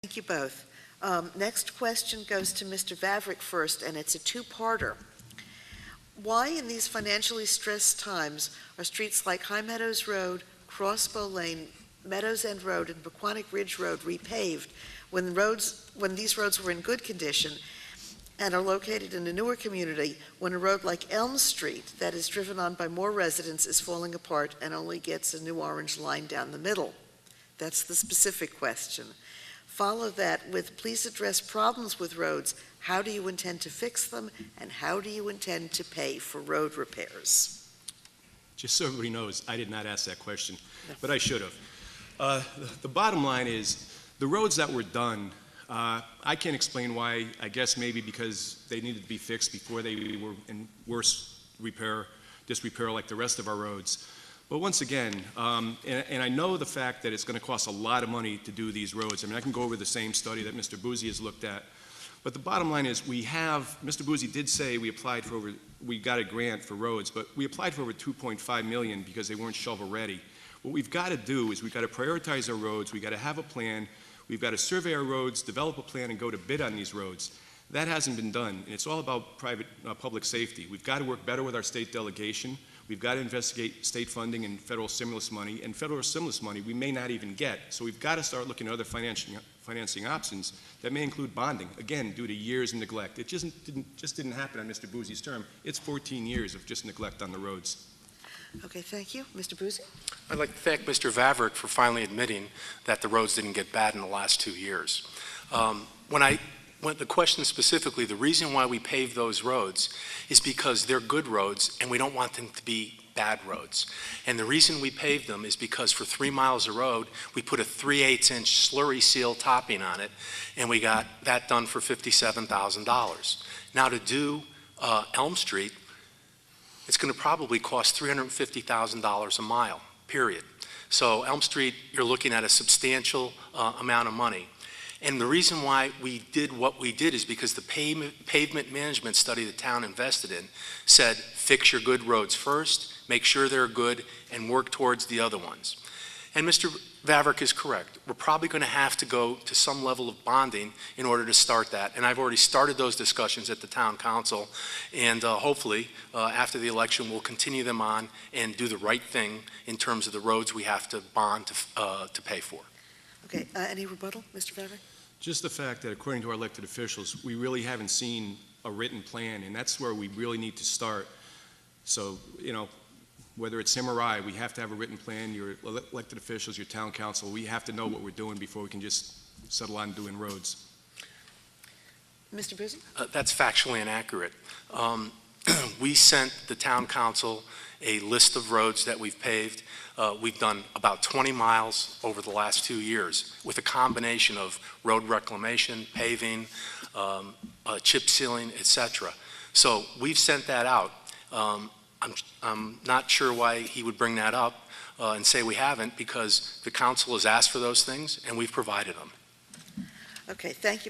Thank you both. Next question goes to Mr. Vavrek first, and it's a two-parter. Why in these financially stressed times are streets like High Meadows Road, Crossbow Lane, Meadows End Road, and Bucquonic Ridge Road repaved when these roads were in good condition and are located in a newer community when a road like Elm Street that is driven on by more residents is falling apart and only gets a new orange line down the middle? That's the specific question. Follow that with, please address problems with roads. How do you intend to fix them, and how do you intend to pay for road repairs? Just so everybody knows, I did not ask that question, but I should have. The bottom line is, the roads that were done, I can't explain why. I guess maybe because they needed to be fixed before they were in worse disrepair like the rest of our roads. But once again, and I know the fact that it's going to cost a lot of money to do these roads. I mean, I can go over the same study that Mr. Buzi has looked at. But the bottom line is Mr. Buzi did say we got a grant for roads, but we applied for over $2.5 million because they weren't shovel ready. What we've got to do is we've got to prioritize our roads, we've got to have a plan, we've got to survey our roads, develop a plan, and go to bid on these roads. That hasn't been done, and it's all about public safety. We've got to work better with our state delegation. We've got to investigate state funding and federal stimulus money, and federal stimulus money we may not even get. So we've got to start looking at other financing options that may include bonding, again, due to years of neglect. It just didn't happen on Mr. Buzi's term. It's 14 years of just neglect on the roads. Okay, thank you. Mr. Buzi? I'd like to thank Mr. Vavrek for finally admitting that the roads didn't get bad in the last 2 years. The question specifically, the reason why we pave those roads is because they're good roads and we don't want them to be bad roads. And the reason we paved them is because for 3 miles of road, we put a 3/8-inch slurry seal topping on it, and we got that done for $57,000. Now to do Elm Street, it's going to probably cost $350,000 a mile, period. So Elm Street, you're looking at a substantial amount of money. And the reason why we did what we did is because the pavement management study the town invested in said, fix your good roads first, make sure they're good, and work towards the other ones. And Mr. Vavrek is correct. We're probably going to have to go to some level of bonding in order to start that. And I've already started those discussions at the town council. And hopefully, after the election, we'll continue them on and do the right thing in terms of the roads we have to bond to pay for. Okay, any rebuttal, Mr. Vavrek? Just the fact that according to our elected officials, we really haven't seen a written plan, and that's where we really need to start. So, you know, whether it's him or I, we have to have a written plan. Your elected officials, your town council, we have to know what we're doing before we can just settle on doing roads. Mr. Buzi? That's factually inaccurate. We sent the town council a list of roads that we've paved. We've done about 20 miles over the last 2 years with a combination of road reclamation, paving, chip sealing, etc. So we've sent that out. I'm not sure why he would bring that up and say we haven't, because the council has asked for those things and we've provided them. Okay, thank you both.